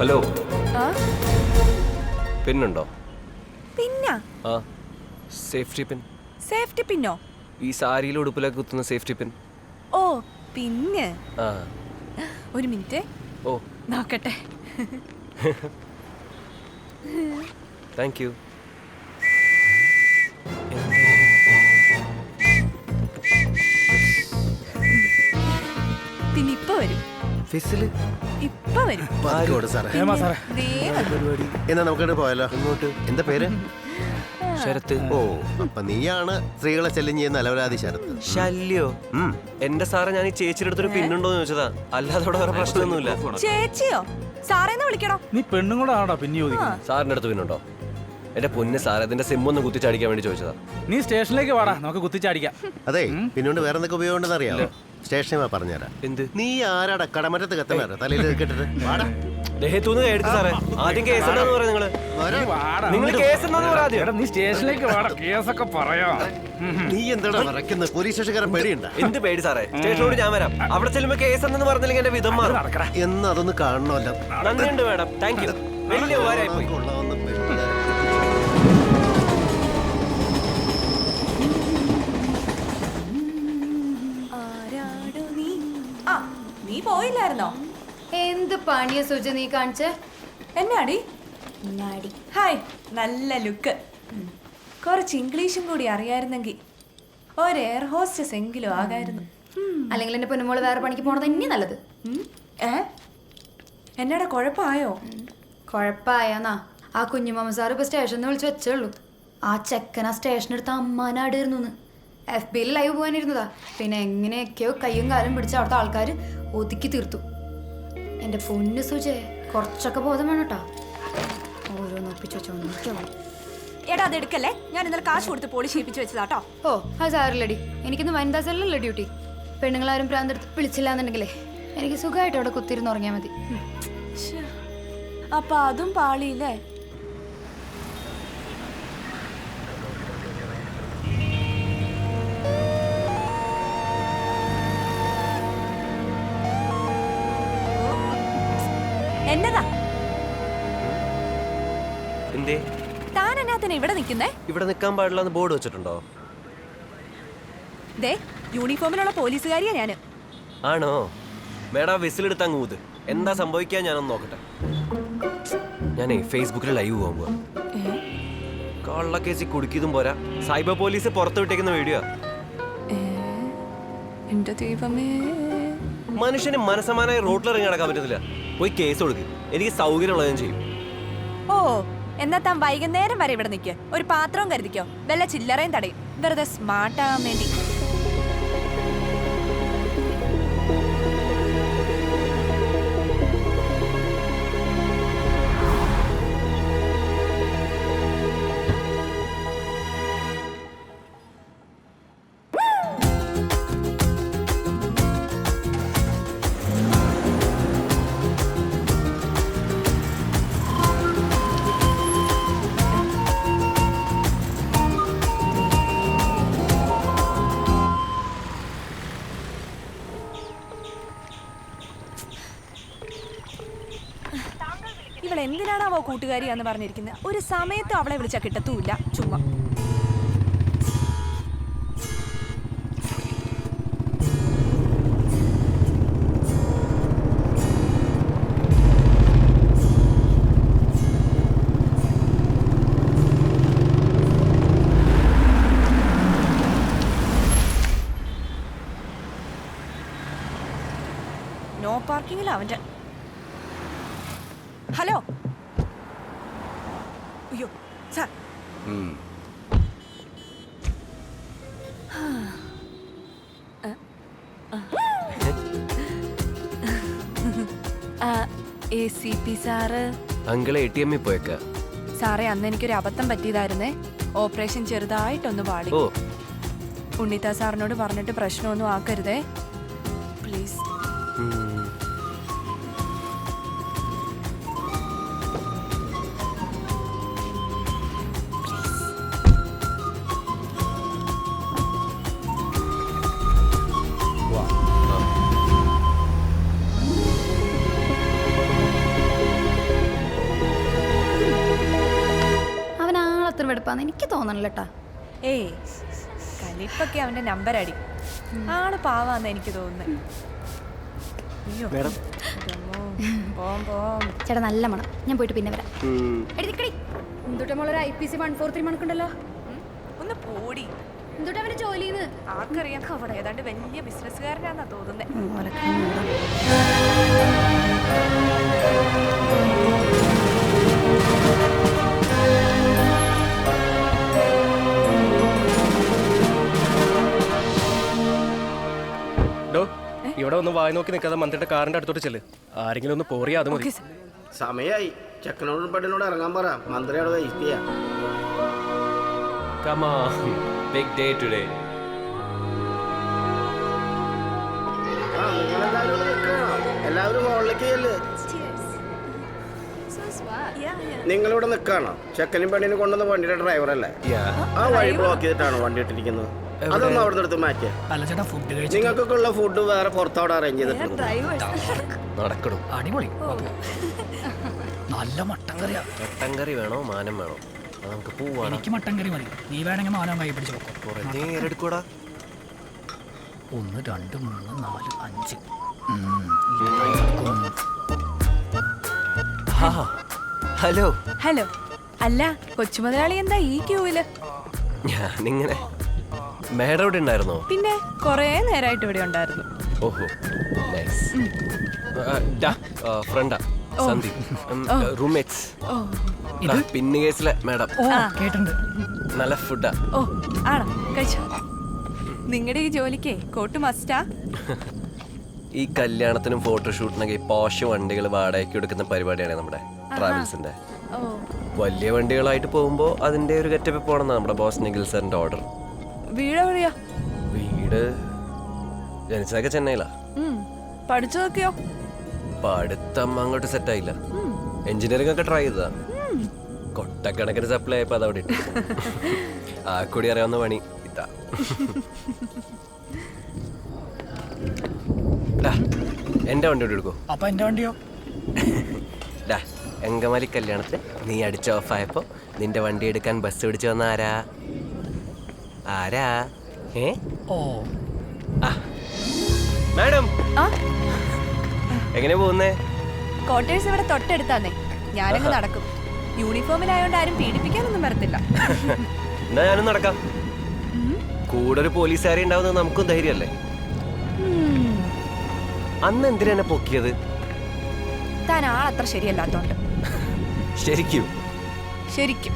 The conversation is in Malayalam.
ഹലോ, പിന്നുണ്ടോ? പിന്നാ? ആ, സേഫ്റ്റി പിൻ. സേഫ്റ്റി പിന്നോ? ഈ സാരിയിലെ ഉടുപ്പിലൊക്കെ കുത്തുന്ന സേഫ്റ്റി പിൻ. ഓ, പിന്നെ. ആ, ഒരു മിനിറ്റ്. ഓ, നോക്കട്ടെ. Thank you. പിന്നെ ഇപ്പൊ വരും. ഫിസില് ഇപ്പൊ വരും. ദേ വന്നു. എന്നാ നമുക്കിട്ട് പോയാലോ? ഇങ്ങോട്ട് എന്താ പേര്? ശരത്ത്. ഓ, അപ്പൊ നീയാണ് സ്ത്രീകളെ ശല്യം ചെയ്യുന്ന അലവലാതി ശരത്ത്. ശല്യോ? എന്റെ സാറേ, ഞാൻ ഈ ചേച്ചിയുടെ അടുത്തൊരു പിന്നുണ്ടോന്ന് ചോദിച്ചതാ, അല്ലാതെ അവിടെ വേറെ പ്രശ്നമൊന്നുമില്ല. ചേച്ചിയോ? സാറേന്ന് വിളിക്കണോ? നീ പെണ്ണും കൂടെ ആണോ പിന്നെ ചോദിക്കുന്നത്? സാറിന്റെ അടുത്ത് പിന്നുണ്ടോ? എന്റെ പൊന്ന് സാറേ, ഇതിന്റെ സിം ഒന്ന് കുത്തിച്ചടിക്കാൻ വേണ്ടി ചോദിച്ചതാ. നീ സ്റ്റേഷനിലേക്ക് വാടാ, നമുക്ക് കുത്തിച്ചടിക്കാം. അതെ, പിന്നോണ്ട് വേറെ എന്തൊക്കെ ഉപയോഗം ഉണ്ടെന്ന് അറിയാമോ? സ്റ്റേഷനിൽ പറഞ്ഞുതരാം. എന്ത്? നീ ആരാടാ കടമറ്റത്ത് കത്തനാറ് തലയിൽ കെട്ടിട്ട്? വാടാ. ദേഹത്തൂന്ന് എടുക്ക് സാറേ. ആദ്യം കേസ് എന്താന്ന് പറയാ നിങ്ങള്. നിങ്ങൾ കേസ് എന്താന്ന് പറയാ ആദ്യം. നീ സ്റ്റേഷനിലേക്ക് വാടാ, കേസൊക്കെ പറയാം. നീ എന്താടാ മറക്കുന്നത്? പോലീസ് സ്റ്റേഷൻകാരൻ പേടിയുണ്ട? എന്ത് പേടി സാറേ? സ്റ്റേഷനോട് ഞാൻ വരാം. അവിടെ ചെല്ലുമ്പോ കേസ് എന്തെന്ന് പറഞ്ഞില്ലെങ്കിൽ എന്റെ വിധം മാറും. എന്ന് അതൊന്ന് കാണണമല്ലോ. നന്ദിയുണ്ട് മാഡം, താങ്ക് യു. വലിയ ഉപകാരമായി പോയി. കൊള്ളാവുന്ന പെണ്ണുപിള്ളേരെ. ആരാടോ നീ? ആ, നീ പോയില്ലായിരുന്നോ? എന്ത് പണിയ സുജ നീ കാണിച്ചേ? എന്നാടി? നാടി. ഹായ്, നല്ല ലുക്ക്. കുറച്ച് ഇംഗ്ലീഷും കൂടി അറിയായിരുന്നെങ്കിൽ ഒരു എയർ ഹോസ്റ്റസ് എങ്കിലും ആകായിരുന്നു. അല്ലെങ്കിൽ എന്റെ പൊന്നുമോള് വേറെ പണിക്ക് പോണത് തന്നെ നല്ലത്. എന്നാടാ, കുഴപ്പമായോ? കൊഴപ്പായെന്നാ ആ കുഞ്ഞുമാമ സാർ ഇപ്പൊ സ്റ്റേഷനിൽ വിളിച്ച് വെച്ചുള്ളൂ. ആ ചെക്കൻ ആ സ്റ്റേഷനെടുത്ത് അമ്മാനാടായിരുന്നു. FB-യിൽ ലൈവ് പോകാനിരുന്നതാ. പിന്നെ എങ്ങനെയൊക്കെയോ കയ്യും കാലും പിടിച്ച് അവിടുത്തെ ആൾക്കാർ ഒതുക്കി തീർത്തു. എന്റെ പൊന്നു സുജേ, കുറച്ചൊക്കെ ബോധം വേണം കേട്ടോ. ഓരോന്ന് ഒപ്പിച്ച് വെച്ചോ. എടാ, അത് എടുക്കല്ലേ. ഞാൻ ഇന്നലെ കാശ് കൊടുത്ത് പോളിഷ് ചെയ്യിപ്പിച്ച് വെച്ചതാട്ടോ. ഓ, അത് സാറില്ലടി. എനിക്കിന്ന് വനിതാ സെല്ലല്ലേ ഡ്യൂട്ടി. പെണ്ണുങ്ങളാരും പ്രാന്തെടുത്ത് വിളിച്ചില്ല എന്നുണ്ടെങ്കിലേ എനിക്ക് സുഖമായിട്ട് അവിടെ കുത്തിരുന്ന് ഉറങ്ങിയാൽ മതി. അപ്പൊ അതും പാളിയില്ലേ? എന്നതാ? എന്തേ താൻ എന്നാത്തിന് ഇവിടെ നിൽക്കുന്നേ? ഇവിടെ നിൽക്കാൻ പാടില്ലെന്ന് ബോർഡ് വെച്ചിട്ടുണ്ടോ? ദേ, യൂണിഫോമിലുള്ള പോലീസുകാരിയാ ഞാന്. ആണോ? മേഡം, വിസിലെടുത്ത് അങ്ങ് ഊത്. എന്താ സംഭവിക്കാൻ ഞാനൊന്ന് നോക്കട്ടെ. ഞാനേ ഫേസ്ബുക്കിൽ ലൈവ് പോകാൻ പോവാ. കള്ളക്കേസി കുടുക്കിയതും പോരാ, സൈബർ പോലീസ് പുറത്തു വിട്ടേക്കുന്ന വീഡിയോ. എന്റെ ദൈവമേ, മനുഷ്യന് മനസ്സമാനായി റോട്ടിലിറങ്ങി നടക്കാൻ പറ്റത്തില്ല. പോയി കേസ് കൊടുക്ക്. എനിക്ക് സൗകര്യമുള്ളത് ഞാൻ ചെയ്യും. ഓ, എന്നാ താൻ വൈകുന്നേരം വരെ ഇവിടെ നിൽക്കുക. ഒരു പാത്രവും കരുതിക്കോ, വല്ല ചില്ലറയും തടയും. വെറുതെ സ്മാർട്ട് ആകാൻ വേണ്ടി. ഇവൾ എന്തിനാണാവോ കൂട്ടുകാരിയാന്ന് പറഞ്ഞിരിക്കുന്നത്? ഒരു സമയത്ത് അവളെ വിളിച്ചാൽ കിട്ടത്തുമില്ല. ചുമ്മാ. നോ പാർക്കിങ്ങിൽ അവൻ്റെ. ഹലോ. അയ്യോ സാർ. ACP sir. അങ്കിളെ ATM-ൽ പോയേക്ക. സാറേ, അന്ന് എനിക്കൊരു അബദ്ധം പറ്റിയതായിരുന്നേ. ഓപ്പറേഷൻ ചെറുതായിട്ടൊന്ന് പാടി. ഓ, ഉണ്ണിത്താ സാറിനോട് പറഞ്ഞിട്ട് പ്രശ്നമൊന്നും ആക്കരുതേ പ്ലീസ്. കലിപ്പാന്ന് എനിക്ക് തോന്നണില്ല കേട്ടാ. ഏയ് കലിപ്പൊക്കെ അവന്റെ നമ്പർ അടി. ആള് പാവാന്ന് എനിക്ക് തോന്നുന്നത്. അയ്യോ പോം പോം. ചേട്ടാ നല്ല മണം, ഞാൻ പോയിട്ട് പിന്നെ വരാം. എന്തുട്ടാ മോളൊരു IPC 143 മണക്കുണ്ടല്ലോ. ഒന്ന് പോടി. എന്തുട്ടാ അവന് ജോലിന്ന് ആർക്കറിയാം, അവിടെ ഏതാണ്ട് വലിയ ബിസിനസ്സുകാരനാന്നാ തോന്നുന്നത്. ഇവിടെ ഒന്ന് വായി നോക്കി നിൽക്കാതെ മന്ത്രിയുടെ കാറിന്റെ അടുത്തോട്ട് ചെല്ല്. ആരെങ്കിലും ഒന്ന് പോറിയാ അത് മതി. സമയായി. ചെക്കനോടും പെണ്ണിനോട് ഇറങ്ങാൻ പറ. മന്ത്രി അവിടെ വെയിറ്റ് ചെയ്യാം. Come on, big day today. നിങ്ങളെല്ലാവരും ഇവിടെ നിൽക്കണോ? എല്ലാവരും ഹോളിലേക്ക് ചെല്ല്. നിങ്ങളിവിടെ നിൽക്കാണോ? ചെക്കനും പെണ്ണിനും കൊണ്ടുവന്ന വണ്ടിയുടെ ഡ്രൈവറല്ലേ? Yeah. ആ വഴി ബ്ലോക്ക് ചെയ്തിട്ടാണോ വണ്ടി ഇട്ടിരിക്കുന്നത്? അതൊന്നും അവിടെ നിന്ന് എടുത്ത് മാറ്റിയ. നിങ്ങൾക്കൊക്കെ ഉള്ള ഫുഡ് വേറെ പുറത്തവിടെ അറേഞ്ച് ചെയ്തിട്ടുണ്ട്. നടക്കണു. അടിപൊളി, നല്ല മട്ടൻ കറിയാ. മട്ടൻ കറി വേണോ മാനം വേണോ? അത് നമുക്ക് പോവാണ്. എനിക്ക് മട്ടൻ കറി മതി, നീ വേണമെങ്കിൽ മാനം കൈ പിടിച്ച് വെക്കും. കുറെ നേരെടുക്കൂടാ. 1 2 3 4 5. ഹലോ. ഹലോ. അല്ല, കൊച്ചുമുതലാളി എന്താ ഈ ക്യൂവില്? ഞാനിങ്ങനെ മേഡം ഇവിടെ ഉണ്ടായിരുന്നോ? പിന്നെ കൊറേ നേരമായിട്ട് ഇവിടെ ഉണ്ടായിരുന്നു. ഓഹോ നൈസ്. ഫ്രണ്ടാ സന്ദീപ്, റൂംമേറ്റ്സ്. പിന്നെ കേസിലെ മേഡം. കേട്ടിട്ടുണ്ട്. നല്ല ഫുഡാ. ഓ ആണോ? കഴിച്ചോ? നിങ്ങളുടെ ഈ ജോലിക്ക് കോട്ട് മസ്റ്റാ? ഈ കല്യാണത്തിനും ഫോട്ടോഷൂട്ടിനൊക്കെ പോഷ് വണ്ടികൾ വാടകയ്ക്ക് എടുക്കുന്ന പരിപാടിയാണ് നമ്മുടെ ട്രാവൽസിന്റെ. ഓ വലിയ വണ്ടികളായിട്ട് പോകുമ്പോൾ അതിന്റെ ഒരു ഗെറ്റപ്പ് പോകണം നമ്മുടെ ബോസ് നിഖിൽ സാറിന്റെ ഓർഡർ. വീട് എവിടെയാ? വീട് ജനിച്ചതൊക്കെ ചെന്നൈയിലാ. പഠിച്ചതൊക്കെയോ? പഠിത്തം അങ്ങോട്ട് സെറ്റായില്ല. എഞ്ചിനീയറിംഗ് ഒക്കെ ട്രൈ ചെയ്തതാ. കൊട്ടക്കണക്കിന് സപ്ലൈ ആയപ്പോ അതവിടെ ഇട്ടു. ആ കൂടി അറിയാവുന്ന പണി ഇതാ. എന്റെ വണ്ടി ഇവിടെ എടുക്കോ? അപ്പൊ എന്റെ വണ്ടിയോ? എങ്കമാലി കല്യാണത്തിന് നീ അടിച്ച് ഓഫായപ്പോ നിന്റെ വണ്ടി എടുക്കാൻ ബസ് പിടിച്ചു വന്ന ആരാ? ആരാ? ഓ മാഡം എങ്ങനെ പോകുന്നേ? ക്വാർട്ടേഴ്സ് ഇവിടെ തൊട്ടടുത്താന്നേ. ഞാനങ്ങ് നടക്കും. യൂണിഫോമിലായോണ്ട് ആരും പീഡിപ്പിക്കാനൊന്നും വരത്തില്ല. എന്നാ ഞാനും നടക്കാം. കൂടെ ഒരു പോലീസുകാരെ ഉണ്ടാവുന്നത് നമുക്കും ധൈര്യമല്ലേ? അന്ന് എന്തിനാ എന്നെ പൊക്കിയത്? താൻ ആളത്ര ശരിയല്ലാത്തോണ്ട്. ശരിക്കും ശരിക്കും